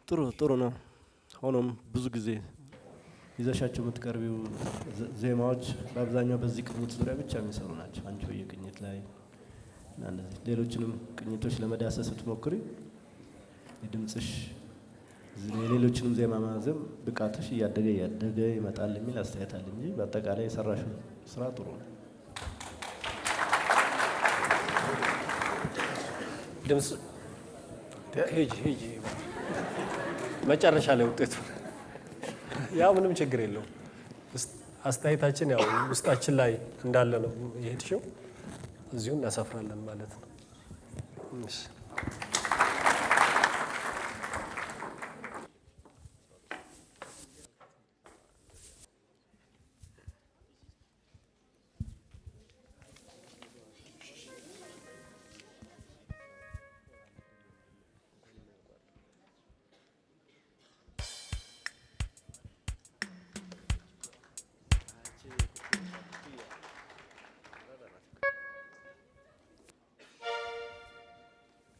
ጥሩ ነው። ሆኖም ብዙ ጊዜ ይዘሻቸው የምትቀርቢው ዜማዎች በአብዛኛው በዚህ ቅኝት ዙሪያ ብቻ የሚሰሩ ናቸው። አንቺ የቅኝት ላይ እና እንደዚህ ሌሎችንም ቅኝቶች ለመዳሰስ ብትሞክሪ የድምጽሽ የሌሎችንም ዜማ ማዘም ብቃትሽ እያደገ ይመጣል የሚል አስተያየት አለ እንጂ በአጠቃላይ የሰራሽው ስራ ጥሩ ነው። ድምጽ ሂጂ መጨረሻ ላይ ውጤቱ ያው ምንም ችግር የለውም። አስተያየታችን ያው ውስጣችን ላይ እንዳለ ነው የሄድሽው፣ እዚሁ እናሰፍራለን ማለት ነው።